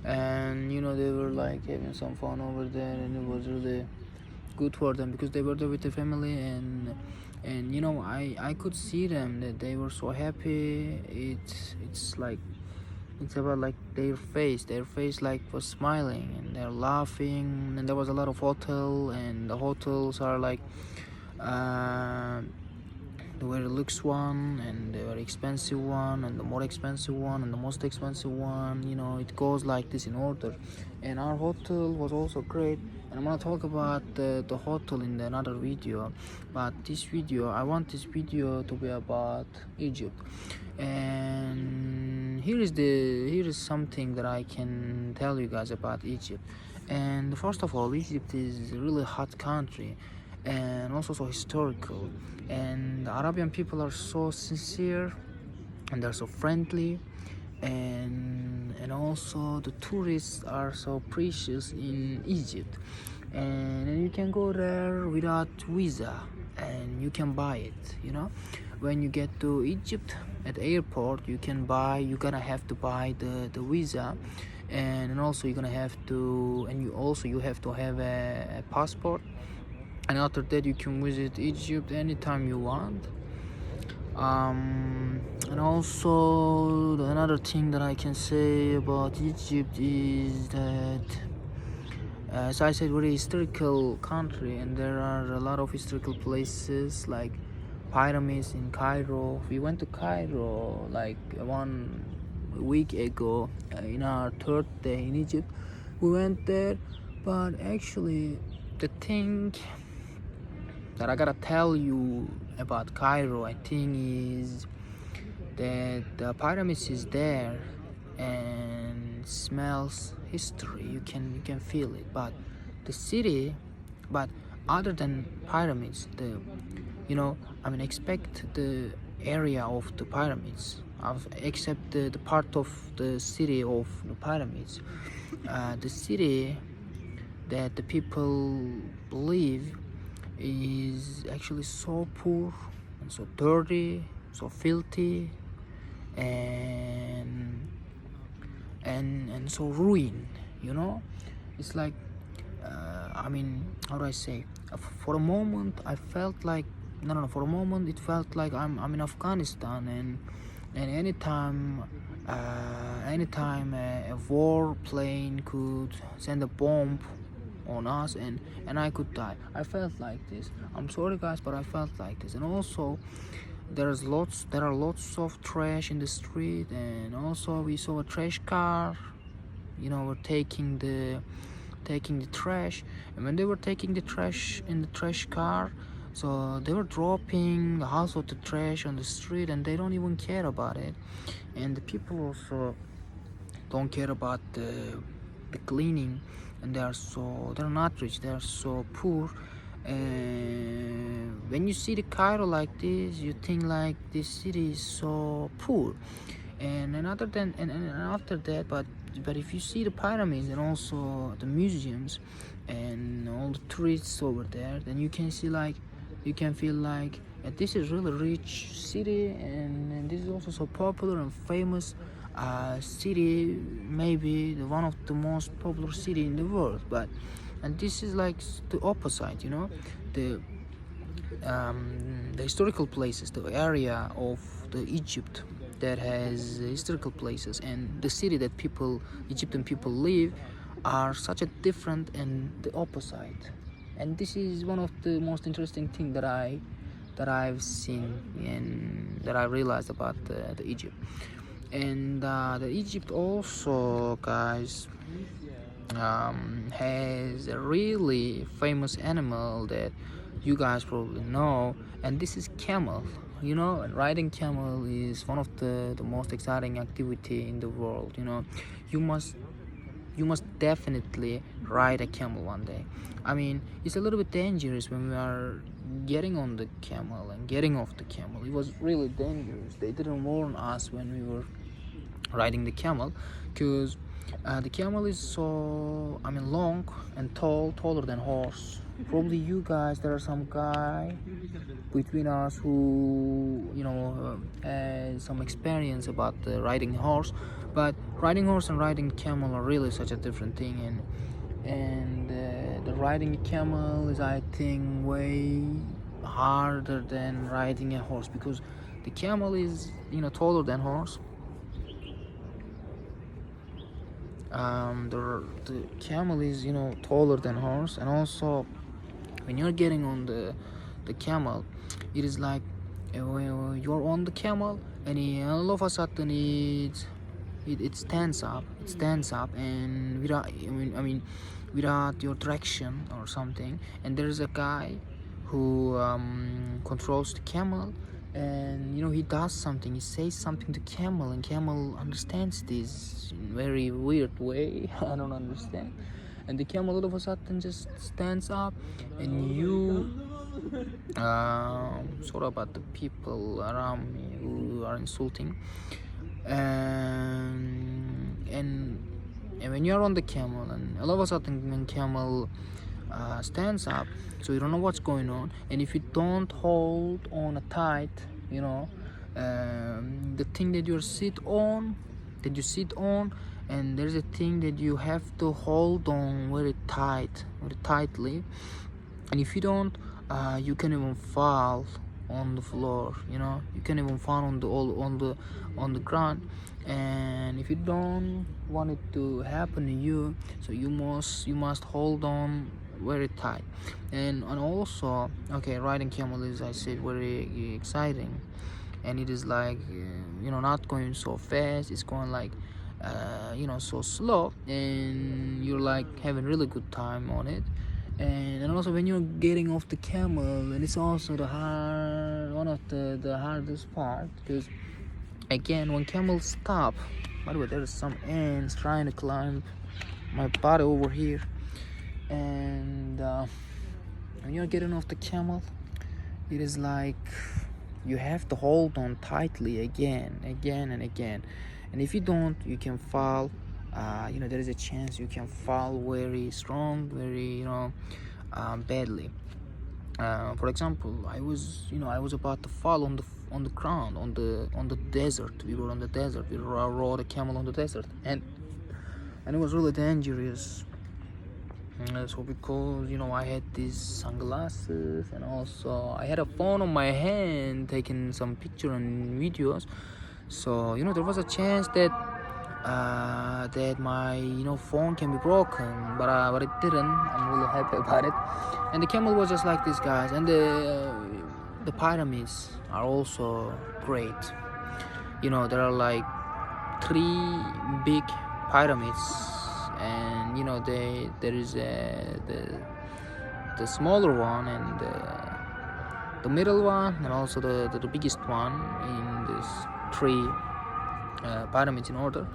and they were like having some fun over there, and it was really good for them because they were there with the family, and I could see them that they were so happy. It's like it's about like their face like was smiling, and they're laughing, and there was a lot of hotel, and the hotels are like uh, the very luxe one, and the very expensive one, and the more expensive one, and the most expensive one. It goes like this in order. And our hotel was also great, and I'm gonna talk about the hotel in another video. But I want this video to be about Egypt. And here is something that I can tell you guys about Egypt. And first of all, Egypt is a really hot country, and also so historical, and the Arabian people are so sincere, and they're so friendly, and also the tourists are so precious in Egypt. And you can go there without visa, and you can buy it. When you get to Egypt at the airport, you're gonna have to buy the visa, and also you have to have a passport. And after that, you can visit Egypt anytime you want. And also, another thing that I can say about Egypt is that, as I said, we're a historical country, and there are a lot of historical places like pyramids in Cairo. We went to Cairo like 1 week ago, in our third day in Egypt. We went there, but actually, the thing that I gotta tell you about Cairo, I think, is that the pyramids is there and smells history. You can feel it, but the city, but other than pyramids, expect the area of the pyramids, except the part of the city of the pyramids, the city that the people believe is actually so poor and so dirty, so filthy, and so ruined. It's like, how do I say? For a moment, I felt like no. For a moment, it felt like I'm in Afghanistan, and anytime a war plane could send a bomb on us, and I could die. I felt like this. I'm sorry guys, but I felt like this. And also, there are lots of trash in the street, and also we saw a trash car. We're taking the trash, and when they were taking the trash in the trash car, so they were dropping half of the trash on the street, and they don't even care about it. And the people also don't care about the cleaning, and they're not rich, they're so poor. When you see the Cairo like this, you think like this city is so poor. And after that, but if you see the pyramids and also the museums and all the tourists over there, then you can feel like this is really rich city, and this is also so popular and famous city, maybe one of the most popular city in the world. And this is like the opposite. The the historical places, the area of the Egypt that has historical places, and the city that Egyptian people live, are such a different and the opposite. And this is one of the most interesting thing that I've seen and that I realized about the Egypt. And the Egypt also, guys, has a really famous animal that you guys probably know, and this is camel. And riding camel is one of the most exciting activity in the world. You must definitely ride a camel one day. It's a little bit dangerous when we are getting on the camel and getting off the camel. It was really dangerous. They didn't warn us when we were riding the camel, because the camel is so long and taller than horse. probably you guys, there are some guy between us who has some experience about riding horse, but riding horse and riding camel are really such a different thing. And the riding camel is, I think, way harder than riding a horse, because the camel is taller than horse. The camel is taller than horse, and also when you're getting on the camel, it is like you're on the camel, and all of a sudden it stands up. It stands up, and without your direction or something. And there's a guy who controls the camel, and he does something. He says something to camel, and camel understands this in very weird way. I don't understand. And the camel all of a sudden just stands up, and you sorry about the people around me who are insulting. And when you're on the camel, and all of a sudden when camel stands up, so you don't know what's going on, and if you don't hold on a tight, the thing that you sit on, and there's a thing that you have to hold on very tightly, and if you don't, you can even fall on the floor. You can even fall on the ground. And if you don't want it to happen to you, so you must hold on very tight. And also, okay, riding camel is, I said, very exciting, and it is like not going so fast. It's going like so slow, and you're like having really good time on it. And also when you're getting off the camel, and it's also one of the hardest part, because again, when camels stop, by the way, there's some ants trying to climb my body over here. And when you're getting off the camel, it is like you have to hold on tightly again and again. And if you don't, you can fall. There is a chance you can fall very strong, very badly. For example, I was about to fall on the ground, on the desert. We were on the desert. We rode a camel on the desert, and it was really dangerous. So because I had these sunglasses, and also I had a phone on my hand taking some pictures and videos. So there was a chance that my phone can be broken, but it didn't. I'm really happy about it. And the camel was just like this, guys. And the pyramids are also great. There are like 3 big pyramids, and there is the smaller one, and the middle one, and also the biggest one in this 3 pyramids in order.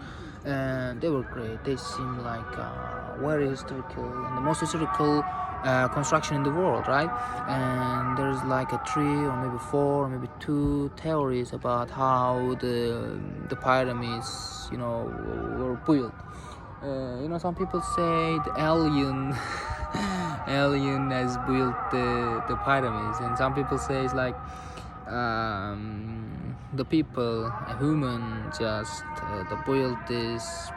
And they were great. They seem like very historical, and the most historical construction in the world, right? And there's like a 3 or maybe 4 or maybe 2 theories about how the pyramids were built. Some people say the alien has built the pyramids, and some people say it's like the people, a human, just built this,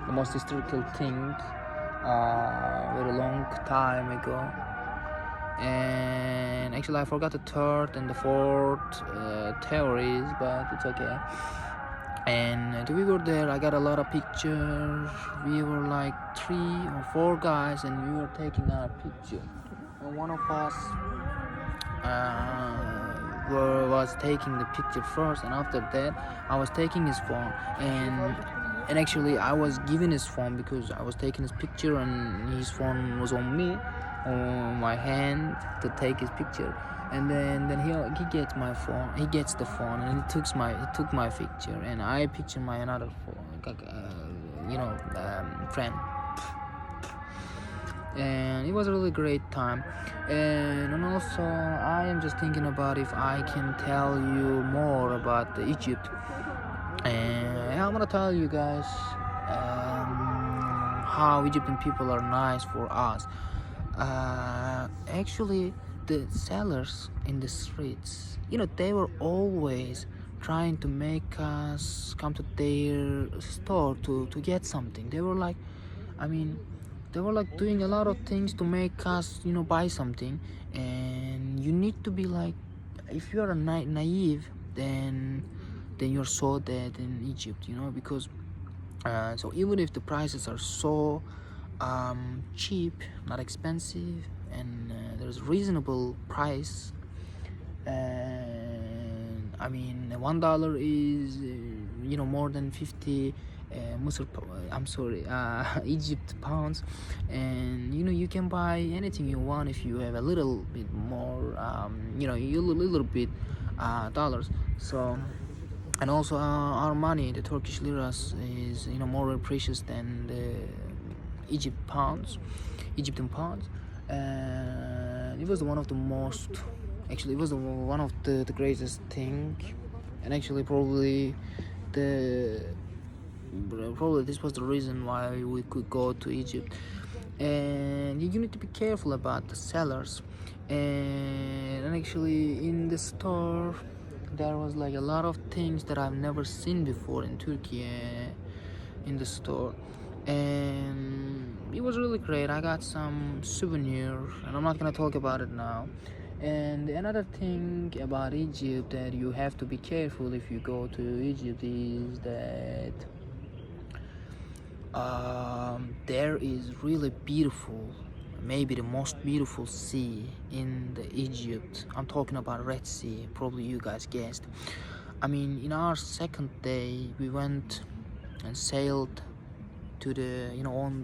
the most historical thing very long time ago. And actually I forgot the 3rd and the 4th theories, but it's okay. And we were there. I got a lot of pictures. We were like 3 or 4 guys, and we were taking our picture. And one of us was taking the picture first, and after that I was taking his phone, and actually I was giving his phone because I was taking his picture, and his phone was on me, on my hand, to take his picture. And then he gets my phone. He gets the phone, and he took my picture, and I picture my another phone, friend. And it was a really great time. And also I am just thinking about if I can tell you more about Egypt. And I'm gonna tell you guys how Egyptian people are nice for us. Actually, the sellers in the streets, they were always trying to make us come to their store to get something. They were like, I mean, they were like doing a lot of things to make us, buy something. And you need to be like, if you are naive, then you're so dead in Egypt, because so even if the prices are so cheap, not expensive, and there's reasonable price, and I mean $1 is more than 50 I'm sorry, Egypt pounds, and you can buy anything you want if you have a little bit more, a little bit dollars. So, and also our money, the Turkish liras, is more precious than the Egyptian pounds. And it was one of the most, actually, it was one of the greatest thing, and actually probably this was the reason why we could go to Egypt. And you need to be careful about the sellers. And actually, in the store, there was like a lot of things that I've never seen before in Turkey, in the store. And it was really great. I got some souvenirs, and I'm not gonna talk about it now. And another thing about Egypt that you have to be careful if you go to Egypt is that there is really beautiful, maybe the most beautiful sea in the Egypt. I'm talking about Red Sea. Probably you guys guessed. I mean, in our second day, we went and sailed to the on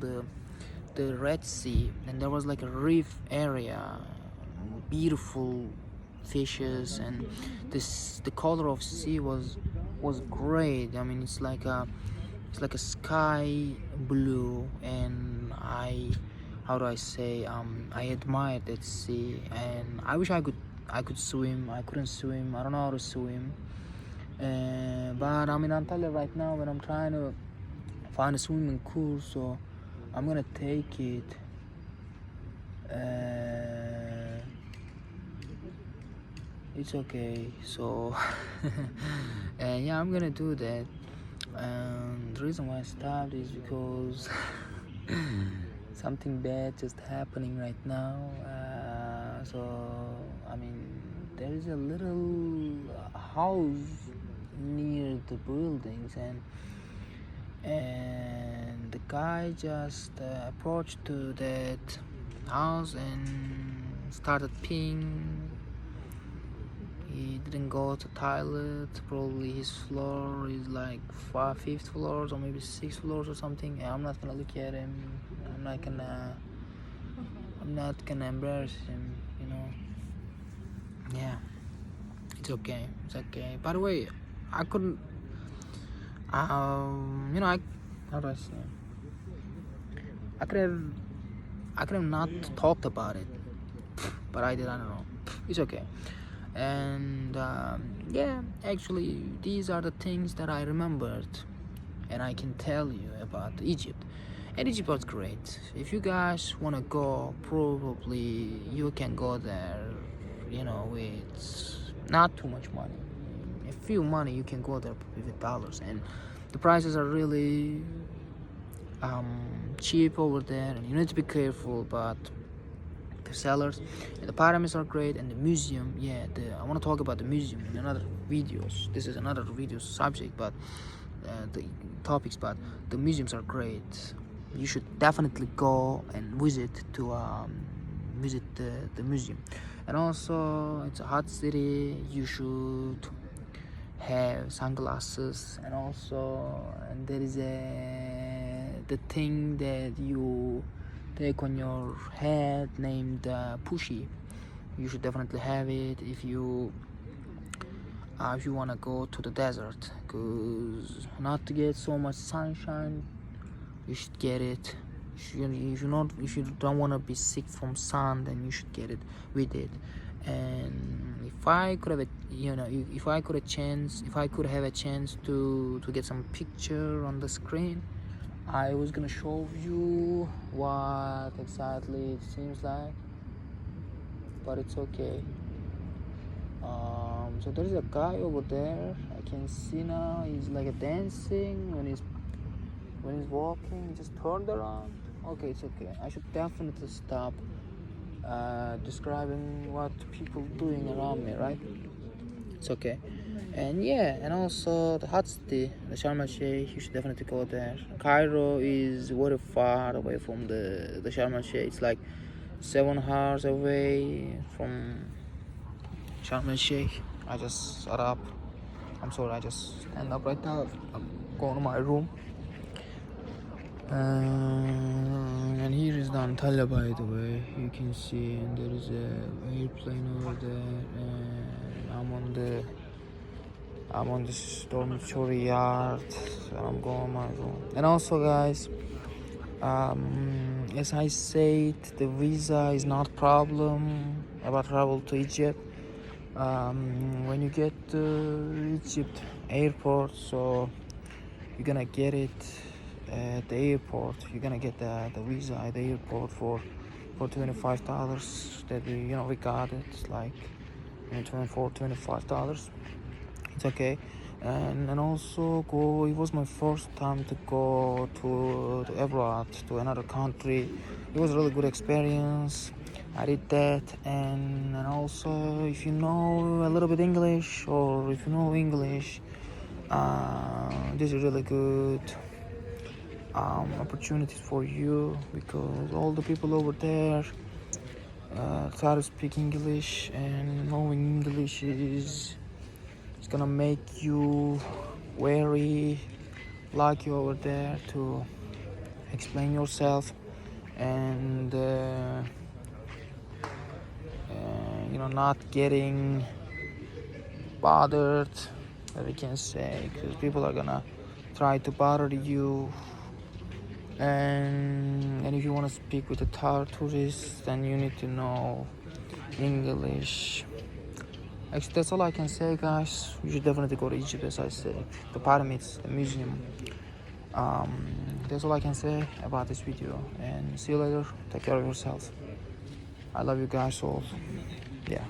the Red Sea, and there was like a reef area, beautiful fishes, and the color of sea was great. I mean, it's like a sky blue, and how do I say, I admired that sea, and I wish I could swim. I couldn't swim. I don't know how to swim. But I'm in Antalya right now, and I'm trying to find a swimming course, so I'm gonna take it. It's okay. So and yeah, I'm gonna do that. And the reason why I stopped is because something bad just happening right now. So I mean, there is a little house near the buildings, and the guy just approached to that house and started peeing. He didn't go to toilet. Probably his floor is like 5th floors or maybe 6th floors or something. And I'm not gonna look at him. I'm not gonna embarrass him. Yeah, it's okay. It's okay. By the way, I couldn't. How do I say? I could have not talked about it, but I did. I don't know. It's okay. And yeah, actually, these are the things that I remembered, and I can tell you about Egypt. And Egypt was great. If you guys wanna go, probably you can go there. With not too much money. A few money, you can go there with dollars, and the prices are really cheap over there, and you need to be careful. But the sellers and the pyramids are great, and the museum, I want to talk about the museum in another videos. This is another video subject, but the topics, but the museums are great. You should definitely go and visit the museum. And also, it's a hot city. You should have sunglasses, and there is the thing that you take on your head named Pushi. You should definitely have it if you want to go to the desert, because not to get so much sunshine, you should get it. If you don't want to be sick from sun, then you should get it with it. And if I could have a chance to get some picture on the screen, I was gonna show you what exactly it seems like, but it's okay. So there's a guy over there. I can see now. He's like a dancing when he's walking. He just turned around. Okay, it's okay. I should definitely stop describing what people doing around me, right? It's okay. And yeah, and also the hot city, the Sharm el Sheikh, you should definitely go there. Cairo is very far away from the Sharm el Sheikh. It's like 7 hours away from Sharm el Sheikh. I just sat up. I'm sorry, I just stand up right now. I'm going to my room. And here is the Antalya, by the way. You can see, and there is a airplane over there. And I'm on this dormitory yard, and I'm going to my room. And also, guys, as I said, the visa is not problem about travel to Egypt. When you get to Egypt airport, so you're gonna get it at the airport. You're gonna get the visa at the airport for $25 that we got it. It's like $25. It's okay. And also it was my first time to go to abroad, to another country. It was a really good experience. I did that. And also, if you know a little bit English, or if you know English, this is really good opportunities for you, because all the people over there try to speak English, and knowing English is gonna make you very lucky over there to explain yourself, and not getting bothered, that we can say, because people are gonna try to bother you. And if you want to speak with the tourists, then you need to know English. Actually, that's all I can say, guys. You should definitely go to Egypt, as I said. The pyramids, the museum. That's all I can say about this video. And see you later. Take care of yourself. I love you guys all. Yeah.